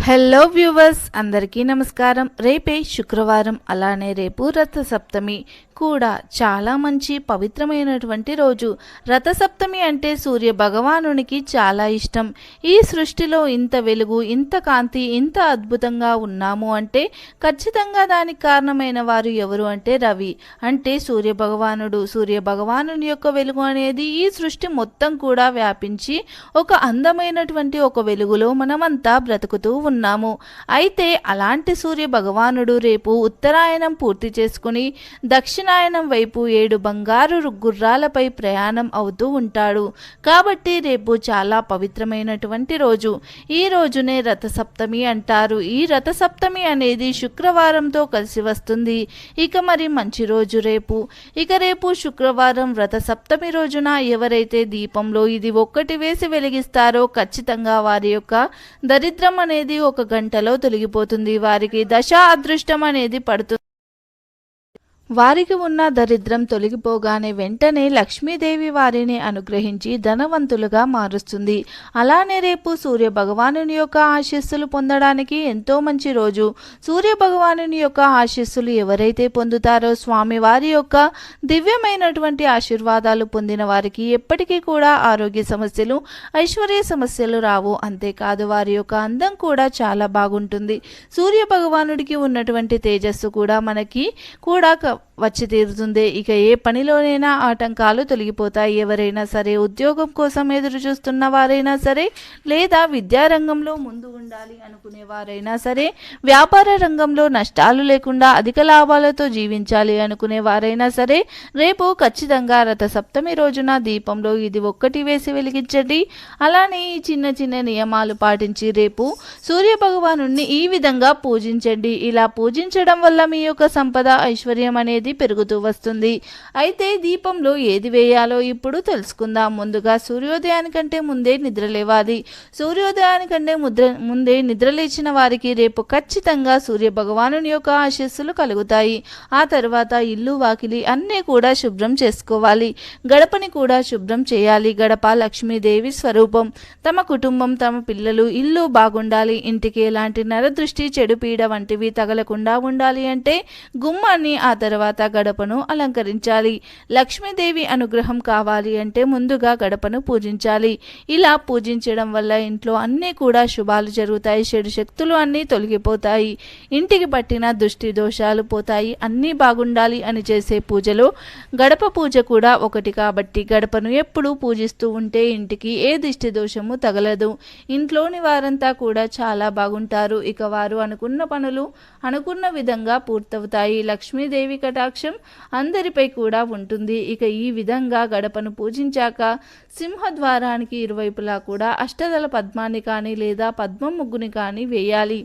Hello viewers, అందరికీ నమస్కారం. రేపే శుక్రవారం, అలానే రేపు రథసప్తమి కూడా చాలా మంచి పవిత్రమైనటువంటి రోజు. రథసప్తమి అంటే సూర్య భగవానునికి చాలా ఇష్టం. ఈ సృష్టిలో ఇంత వెలుగు, ఇంత కాంతి, ఇంత అద్భుతంగా ఉన్నాము అంటే ఖచ్చితంగా దానికి కారణమైన వారు ఎవరు అంటే రవి, అంటే సూర్య భగవానుడు. సూర్య భగవానుని యొక్క వెలుగు అనేది ఈ సృష్టి మొత్తం కూడా వ్యాపించి ఒక అందమైనటువంటి ఒక వెలుగులో మనమంతా బ్రతుకుతూ ఉన్నాము. అయితే అలాంటి సూర్య భగవానుడు రేపు ఉత్తరాయణం పూర్తి చేసుకుని దక్షిణాయనం వైపు 7 బంగారు గుర్రాలపై ప్రయాణం అవుతూ ఉంటాడు. కాబట్టి రేపు చాలా పవిత్రమైనటువంటి రోజు. ఈ రోజునే రథసప్తమి అంటారు. ఈ రథసప్తమి అనేది శుక్రవారంతో కలిసి వస్తుంది. ఇక మరి మంచి రోజు రేపు. రేపు శుక్రవారం రథసప్తమి రోజున ఎవరైతే దీపంలో ఇది ఒక్కటి వేసి వెలిగిస్తారో ఖచ్చితంగా వారి యొక్క దరిద్రం అనేది ఒక గంటలో తొలగిపోతుంది. వారికి దశ అదృష్టం అనేది పడుతుంది. వారికి ఉన్న దరిద్రం తొలగిపోగానే వెంటనే లక్ష్మీదేవి వారిని అనుగ్రహించి ధనవంతులుగా మారుస్తుంది. అలానే రేపు సూర్య భగవానుని యొక్క ఆశీస్సులు పొందడానికి ఎంతో మంచి రోజు. సూర్య భగవానుని యొక్క ఆశీస్సులు ఎవరైతే పొందుతారో స్వామి వారి యొక్క దివ్యమైనటువంటి ఆశీర్వాదాలు పొందిన వారికి ఎప్పటికీ కూడా ఆరోగ్య సమస్యలు, ఐశ్వర్య సమస్యలు రావు. అంతేకాదు వారి యొక్క అందం కూడా చాలా బాగుంటుంది. సూర్య భగవానుడికి ఉన్నటువంటి తేజస్సు కూడా మనకి కూడా వచ్చి తీరుతుంది. ఇక ఏ పనిలోనైనా ఆటంకాలు తొలగిపోతాయి. ఎవరైనా సరే ఉద్యోగం కోసం ఎదురు చూస్తున్న వారైనా సరే, లేదా విద్యారంగంలో ముందు ఉండాలి అనుకునే వారైనా సరే, వ్యాపార రంగంలో నష్టాలు లేకుండా అధిక లాభాలతో జీవించాలి అనుకునే వారైనా సరే, రేపు ఖచ్చితంగా రథసప్తమి రోజున దీపంలో ఇది ఒక్కటి వేసి వెలిగించండి. అలానే ఈ చిన్న చిన్న నియమాలు పాటించి రేపు సూర్య భగవానుణ్ణి ఈ విధంగా పూజించండి. ఇలా పూజించడం వల్ల మీ యొక్క సంపద, ఐశ్వర్యం అనేది పెరుగుతూ వస్తుంది. అయితే దీపంలో ఏది వేయాలో ఇప్పుడు తెలుసుకుందాం. ముందుగా సూర్యోదయానికంటే ముందే నిద్ర లేవాలి. సూర్యోదయానికంటే ముందే నిద్ర లేచిన వారికి రేపు ఖచ్చితంగా సూర్య భగవానుని యొక్క ఆశీస్సులు కలుగుతాయి. ఆ తర్వాత ఇల్లు, వాకిలి అన్నీ కూడా శుభ్రం చేసుకోవాలి. గడపని కూడా శుభ్రం చేయాలి. గడప లక్ష్మీదేవి స్వరూపం. తమ కుటుంబం, తమ పిల్లలు, ఇల్లు బాగుండాలి. ఇంటికి ఎలాంటి నరదృష్టి, చెడు పీడ వంటివి తగలకుండా ఉండాలి అంటే గుమ్మాన్ని, ఆ తర్వాత గడపను అలంకరించాలి. లక్ష్మీదేవి అనుగ్రహం కావాలి అంటే ముందుగా గడపను పూజించాలి. ఇలా పూజించడం వల్ల ఇంట్లో అన్నీ కూడా శుభాలు జరుగుతాయి. చెడు శక్తులు అన్నీ తొలగిపోతాయి. ఇంటికి పట్టిన దృష్టి దోషాలు పోతాయి. అన్నీ బాగుండాలి అని చేసే పూజలో గడప పూజ కూడా ఒకటి. కాబట్టి గడపను ఎప్పుడూ పూజిస్తూ ఉంటే ఇంటికి ఏ దిష్టి దోషము తగలదు. ఇంట్లోని వారంతా కూడా చాలా బాగుంటారు. ఇక వారు అనుకున్న పనులు అనుకున్న విధంగా పూర్తవుతాయి. లక్ష్మీదేవి కటాక్షం అందరిపై కూడా ఉంటుంది. ఇక ఈ విధంగా గడపను పూజించాక సింహద్వారానికి ఇరువైపులా కూడా అష్టదళ పద్మాన్ని కానీ లేదా పద్మం ముగ్గుని కానీ వేయాలి.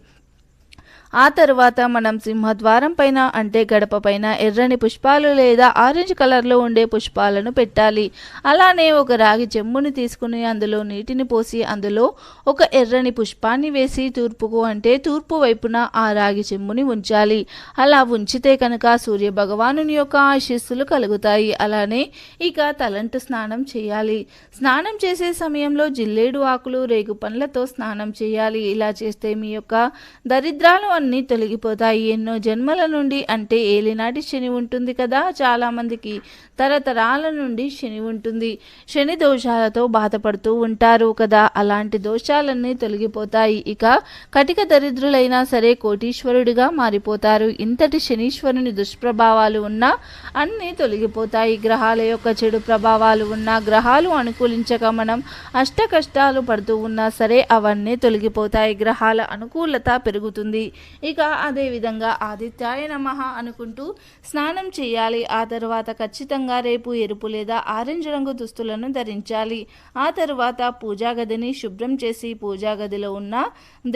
ఆ తర్వాత మనం సింహద్వారం పైన అంటే గడప పైన ఎర్రని పుష్పాలు లేదా ఆరెంజ్ కలర్లో ఉండే పుష్పాలను పెట్టాలి. అలానే ఒక రాగి చెంబుని తీసుకుని అందులో నీటిని పోసి అందులో ఒక ఎర్రని పుష్పాన్ని వేసి తూర్పుకు అంటే తూర్పు వైపున ఆ రాగి చెంబుని ఉంచాలి. అలా ఉంచితే కనుక సూర్య భగవానుని యొక్క ఆశీస్సులు కలుగుతాయి. అలానే ఇక తలంటు స్నానం చేయాలి. స్నానం చేసే సమయంలో జిల్లేడు ఆకులు, రేగు పండ్లతో స్నానం చేయాలి. ఇలా చేస్తే మీ యొక్క దరిద్రాలు అన్నీ తొలగిపోతాయి. ఎన్నో జన్మల నుండి అంటే ఏలినాటి శని ఉంటుంది కదా, చాలా మందికి తరతరాల నుండి శని ఉంటుంది. శని దోషాలతో బాధపడుతూ ఉంటారు కదా, అలాంటి దోషాలన్నీ తొలగిపోతాయి. ఇక కటిక దరిద్రులైనా సరే కోటీశ్వరుడిగా మారిపోతారు. ఇంతటి శనీశ్వరుని దుష్ప్రభావాలు ఉన్నా అన్నీ తొలగిపోతాయి. గ్రహాల యొక్క చెడు ప్రభావాలు ఉన్నా, గ్రహాలు అనుకూలించక మనం అష్ట కష్టాలు పడుతూ ఉన్నా సరే అవన్నీ తొలగిపోతాయి. గ్రహాల అనుకూలత పెరుగుతుంది. ఇక అదేవిధంగా ఆదిత్యాయ నమః అనుకుంటూ స్నానం చేయాలి. ఆ తర్వాత ఖచ్చితంగా రేపు ఎరుపు లేదా ఆరెంజ్ రంగు దుస్తులను ధరించాలి. ఆ తర్వాత పూజా గదిని శుభ్రం చేసి పూజా గదిలో ఉన్న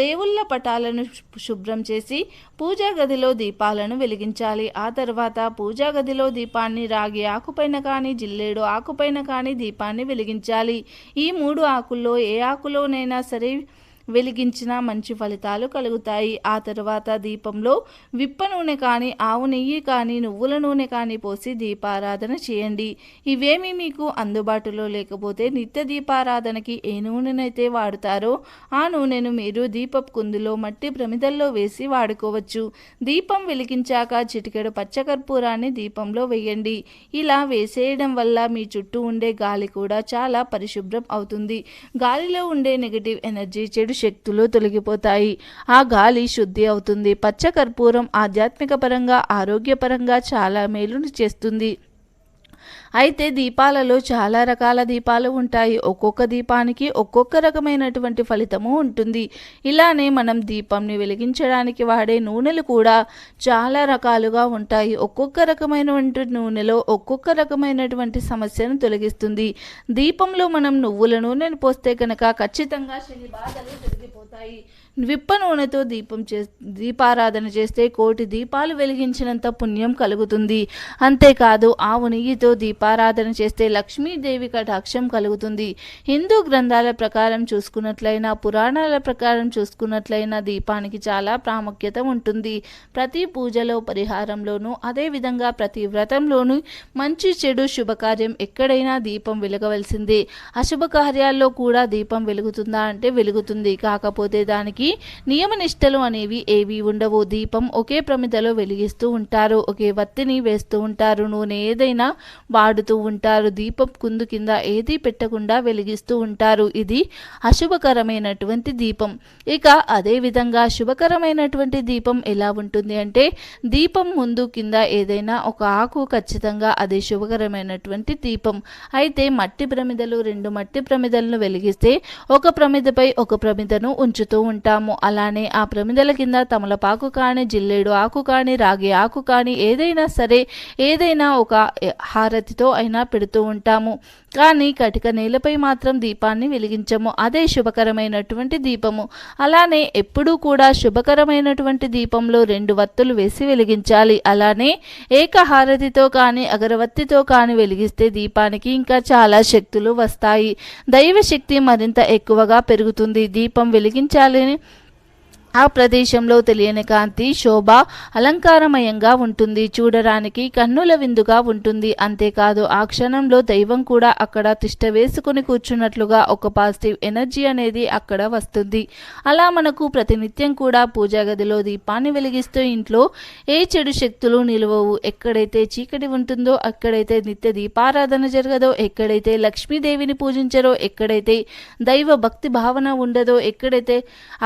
దేవుళ్ళ పటాలను శుభ్రం చేసి పూజా గదిలో దీపాలను వెలిగించాలి. ఆ తర్వాత పూజా గదిలో దీపాన్ని రాగి ఆకుపైన కానీ జిల్లేడు ఆకుపైన కానీ దీపాన్ని వెలిగించాలి. ఈ 3 ఆకుల్లో ఏ ఆకులోనైనా సరే వెలిగించినా మంచి ఫలితాలు కలుగుతాయి. ఆ తర్వాత దీపంలో విప్ప నూనె కానీ, ఆవు నెయ్యి కానీ, నువ్వుల నూనె కానీ పోసి దీపారాధన చేయండి. ఇవేమీ మీకు అందుబాటులో లేకపోతే నిత్య దీపారాధనకి ఏ నూనెనైతే వాడుతారో ఆ నూనెను మీరు దీపపు కుందులో మట్టి ప్రమిదల్లో వేసి వాడుకోవచ్చు. దీపం వెలిగించాక చిటికెడు పచ్చకర్పూరాన్ని దీపంలో వేయండి. ఇలా వేసేయడం వల్ల మీ చుట్టూ ఉండే గాలి కూడా చాలా పరిశుభ్రం అవుతుంది. గాలిలో ఉండే నెగటివ్ ఎనర్జీ, చెడు శక్తులు తొలగిపోతాయి. ఆ గాలి శుద్ధి అవుతుంది. పచ్చకర్పూరం ఆధ్యాత్మిక పరంగా, ఆరోగ్యపరంగా చాలా మేలును చేస్తుంది. అయితే దీపాలలో చాలా రకాల దీపాలు ఉంటాయి. ఒక్కొక్క దీపానికి ఒక్కొక్క రకమైనటువంటి ఫలితము ఉంటుంది. ఇలానే మనం దీపంని వెలిగించడానికి వాడే నూనెలు కూడా చాలా రకాలుగా ఉంటాయి. ఒక్కొక్క రకమైనటువంటి నూనెలో ఒక్కొక్క రకమైనటువంటి సమస్యను తొలగిస్తుంది. దీపంలో మనం నువ్వుల నూనెను పోస్తే కనుక ఖచ్చితంగా శని బాధలు తొలగిపోతాయి. విప్ప నూనెతో దీపారాధన చేస్తే కోటి దీపాలు వెలిగించినంత పుణ్యం కలుగుతుంది. అంతేకాదు ఆవు నెయ్యితో దీపారాధన చేస్తే లక్ష్మీదేవి కటాక్షం కలుగుతుంది. హిందూ గ్రంథాల ప్రకారం చూసుకున్నట్లయినా, పురాణాల ప్రకారం చూసుకున్నట్లయినా దీపానికి చాలా ప్రాముఖ్యత ఉంటుంది. ప్రతి పూజలో, పరిహారంలోనూ, అదేవిధంగా ప్రతి వ్రతంలోనూ మంచి చెడు శుభకార్యం ఎక్కడైనా దీపం వెలగవలసిందే. అశుభ కార్యాల్లో కూడా దీపం వెలుగుతుందా అంటే వెలుగుతుంది. కాకపోతే దానికి నియమనిష్టలు అనేవి ఏవి ఉండవు. దీపం ఒకే ప్రమిదలో వెలిగిస్తూ ఉంటారు. ఒకే వత్తిని వేస్తూ ఉంటారు. నూనె ఏదైనా వాడుతూ ఉంటారు. దీపం కుందు కింద ఏది పెట్టకుండా వెలిగిస్తూ ఉంటారు. ఇది అశుభకరమైనటువంటి దీపం. ఇక అదే విధంగా శుభకరమైనటువంటి దీపం ఎలా ఉంటుంది అంటే దీపం ముందు కింద ఏదైనా ఒక ఆకు, ఖచ్చితంగా అది శుభకరమైనటువంటి దీపం. అయితే మట్టి ప్రమిదలు, 2 మట్టి ప్రమిదలను వెలిగిస్తే ఒక ప్రమిదపై ఒక ప్రమిదను ఉంచుతూ ఉంటాము. అలానే ఆ ప్రమిదల కింద తమలపాకు కానీ, జిల్లేడు ఆకు కానీ, రాగి ఆకు కానీ ఏదైనా సరే, ఏదైనా ఒక హారతితో అయినా పెడుతూ ఉంటాము. కానీ కటిక నేలపై మాత్రం దీపాన్ని వెలిగించము. అదే శుభకరమైనటువంటి దీపము. అలానే ఎప్పుడూ కూడా శుభకరమైనటువంటి దీపంలో 2 వత్తులు వేసి వెలిగించాలి. అలానే ఏకహారతితో కానీ, అగరవత్తితో కానీ వెలిగిస్తే దీపానికి ఇంకా చాలా శక్తులు వస్తాయి. దైవశక్తి మరింత ఎక్కువగా పెరుగుతుంది. దీపం వెలిగించాలని ఆ ప్రదేశంలో తెలియని కాంతి, శోభ, అలంకారమయంగా ఉంటుంది. చూడడానికి కన్నుల విందుగా ఉంటుంది. అంతేకాదు ఆ క్షణంలో దైవం కూడా అక్కడ తిష్ట వేసుకుని కూర్చున్నట్లుగా ఒక పాజిటివ్ ఎనర్జీ అనేది అక్కడ వస్తుంది. అలా మనకు ప్రతినిత్యం కూడా పూజా గదిలో దీపాన్ని వెలిగిస్తూ ఇంట్లో ఏ చెడు శక్తులు నిలవవు. ఎక్కడైతే చీకటి ఉంటుందో, ఎక్కడైతే నిత్య దీపారాధన జరగదో, ఎక్కడైతే లక్ష్మీదేవిని పూజించరో, ఎక్కడైతే దైవ భక్తి భావన ఉండదో,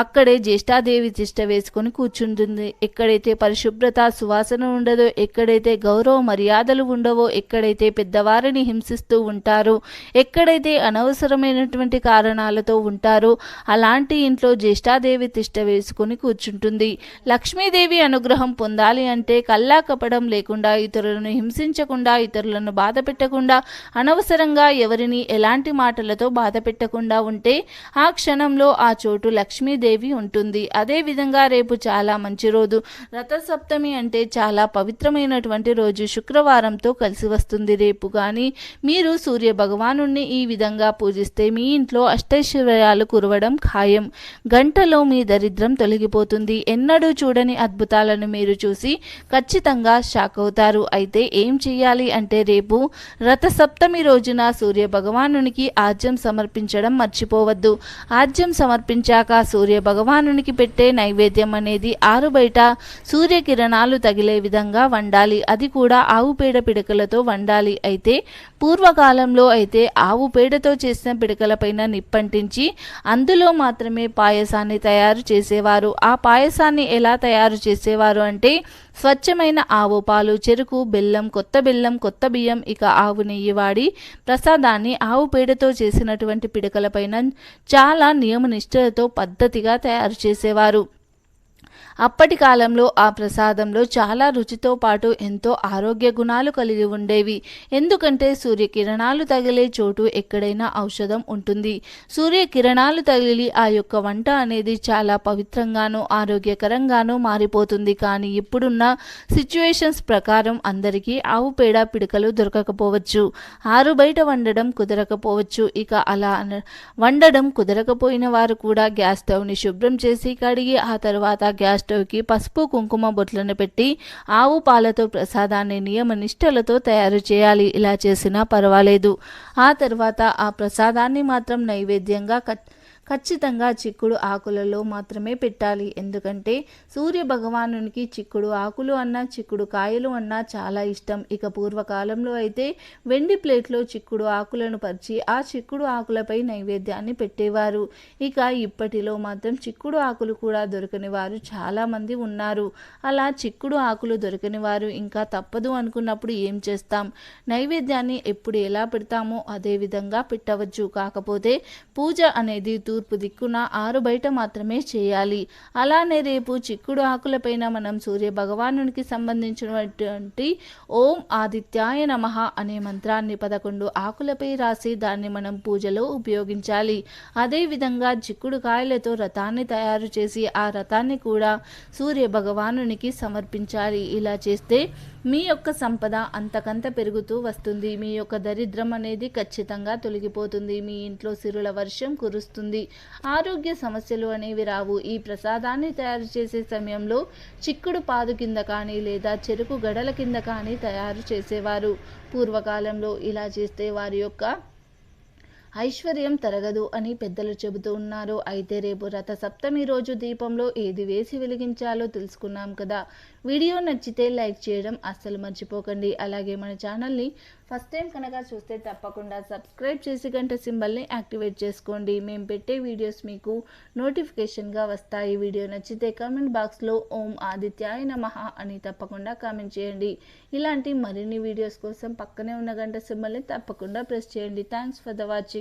అక్కడే జ్యేష్ఠాదేవి తిష్ట వేసుకొని కూర్చుంటుంది. ఎక్కడైతే పరిశుభ్రత, సువాసన ఉండదో, ఎక్కడైతే గౌరవ మర్యాదలు ఉండవో, ఎక్కడైతే పెద్దవారిని హింసిస్తూ ఉంటారో, ఎక్కడైతే అనవసరమైనటువంటి కారణాలతో ఉంటారో అలాంటి ఇంట్లో జ్యేష్ఠాదేవి తిష్ట వేసుకొని కూర్చుంటుంది. లక్ష్మీదేవి అనుగ్రహం పొందాలి అంటే కల్లా కపడం లేకుండా, ఇతరులను హింసించకుండా, ఇతరులను బాధ పెట్టకుండా, అనవసరంగా ఎవరిని ఎలాంటి మాటలతో బాధ పెట్టకుండా ఉంటే ఆ క్షణంలో ఆ చోటు లక్ష్మీదేవి ఉంటుంది. అదేవిధంగా రేపు చాలా మంచి రోజు. రథసప్తమి అంటే చాలా పవిత్రమైనటువంటి రోజు. శుక్రవారంతో కలిసి వస్తుంది. రేపు కానీ మీరు సూర్య భగవాను ఈ విధంగా పూజిస్తే మీ ఇంట్లో అష్టైశ్వర్యాలు కురవడం ఖాయం. గంటలో మీ దరిద్రం తొలగిపోతుంది. ఎన్నడూ చూడని అద్భుతాలను మీరు చూసి ఖచ్చితంగా షాక్ అవుతారు. అయితే ఏం చేయాలి అంటే రేపు రథసప్తమి రోజున సూర్య భగవానునికి ఆజ్యం సమర్పించడం మర్చిపోవద్దు. ఆజ్యం సమర్పించాక సూర్య భగవానునికి పెట్టే నైవేద్యం అనేది ఆరు బయట సూర్యకిరణాలు తగిలే విధంగా వండాలి. అది కూడా ఆవు పేడ పిడకలతో వండాలి. అయితే పూర్వకాలంలో అయితే ఆవు పేడతో చేసిన పిడకలపైన నిప్పంటించి అందులో మాత్రమే పాయసాన్ని తయారు చేసేవారు. ఆ పాయసాన్ని ఎలా తయారు చేసేవారు అంటే స్వచ్ఛమైన ఆవు పాలు, చెరుకు, బెల్లం, కొత్త బియ్యం, ఇక ఆవు నెయ్యి వాడి ప్రసాదాన్ని ఆవు పేడతో చేసినటువంటి పిడకలపైన చాలా నియమనిష్టలతో పద్ధతిగా తయారు చేసేవారు. అప్పటి కాలంలో ఆ ప్రసాదంలో చాలా రుచితో పాటు ఎంతో ఆరోగ్య గుణాలు కలిగి ఉండేవి. ఎందుకంటే సూర్యకిరణాలు తగిలే చోటు ఎక్కడైనా ఔషధం ఉంటుంది. సూర్యకిరణాలు తగిలి ఆ యొక్క వంట అనేది చాలా పవిత్రంగానూ ఆరోగ్యకరంగానూ మారిపోతుంది. కానీ ఇప్పుడున్న సిచ్యువేషన్స్ ప్రకారం అందరికీ ఆవు పేడ పిడకలు దొరకకపోవచ్చు, ఆరు బయట వండడం కుదరకపోవచ్చు. ఇక అలా వండడం కుదరకపోయిన వారు కూడా గ్యాస్ స్టవ్ని శుభ్రం చేసి కడిగి ఆ తర్వాత గ్యాస్ స్టవ్కి పసుపు కుంకుమ బొట్లను పెట్టి ఆవు పాలతో ప్రసాదాన్ని నియమ నిష్టలతో తయారు చేయాలి. ఇలా చేసినా పర్వాలేదు. ఆ తర్వాత ఆ ప్రసాదాన్ని మాత్రం నైవేద్యంగా ఖచ్చితంగా చిక్కుడు ఆకులలో మాత్రమే పెట్టాలి. ఎందుకంటే సూర్య భగవానునికి చిక్కుడు ఆకులు అన్నా చిక్కుడు కాయలు అన్నా చాలా ఇష్టం. ఇక పూర్వకాలంలో అయితే వెండి ప్లేట్లో చిక్కుడు ఆకులను పరిచి ఆ చిక్కుడు ఆకులపై నైవేద్యాన్ని పెట్టేవారు. ఇక ఇప్పటిలో మాత్రం చిక్కుడు ఆకులు కూడా దొరకని వారు చాలామంది ఉన్నారు. అలా చిక్కుడు ఆకులు దొరకని వారు ఇంకా తప్పదు అనుకున్నప్పుడు ఏం చేస్తాం, నైవేద్యాన్ని ఎప్పుడు ఎలా పెడతామో అదే విధంగా పెట్టవచ్చు. కాకపోతే పూజ అనేది తూర్పు దిక్కున ఆరు బయట మాత్రమే చేయాలి. అలానే రేపు చిక్కుడు ఆకులపైన మనం సూర్య భగవానునికి సంబంధించినటువంటి ఓం ఆదిత్యాయ నమః అనే మంత్రాన్ని 11 ఆకులపై రాసి దాన్ని మనం పూజలో ఉపయోగించాలి. అదేవిధంగా చిక్కుడు కాయలతో రథాన్ని తయారు చేసి ఆ రథాన్ని కూడా సూర్య భగవానునికి సమర్పించాలి. ఇలా చేస్తే మీ యొక్క సంపద అంతకంత పెరుగుతూ వస్తుంది. మీ యొక్క దరిద్రం అనేది ఖచ్చితంగా తొలగిపోతుంది. మీ ఇంట్లో సిరుల వర్షం కురుస్తుంది. ఆరోగ్య సమస్యలు అనేవి రావు. ఈ ప్రసాదాన్ని తయారు చేసే సమయంలో చిక్కుడు పాదు కింద కానీ లేదా చెరుకు గడల కింద కానీ తయారు చేసేవారు. పూర్వకాలంలో ఇలా చేస్తే వారి యొక్క ఐశ్వర్యం తరగదు అని పెద్దలు చెబుతూ ఉన్నారు. అయితే రేపు రథ సప్తమి రోజు దీపంలో ఏది వేసి వెలిగించాలో తెలుసుకున్నాం కదా. వీడియో నచ్చితే లైక్ చేయడం అస్సలు మర్చిపోకండి. అలాగే మన ఛానల్ని ఫస్ట్ టైం కనుక చూస్తే తప్పకుండా సబ్స్క్రైబ్ చేసి గంట సింబల్ని యాక్టివేట్ చేసుకోండి. మేము పెట్టే వీడియోస్ మీకు నోటిఫికేషన్గా వస్తాయి. వీడియో నచ్చితే కామెంట్ బాక్స్లో ఓం ఆదిత్యాయ నమః అని తప్పకుండా కామెంట్ చేయండి. ఇలాంటి మరిన్ని వీడియోస్ కోసం పక్కనే ఉన్న గంట సింబల్ని తప్పకుండా ప్రెస్ చేయండి. Thanks for the watching.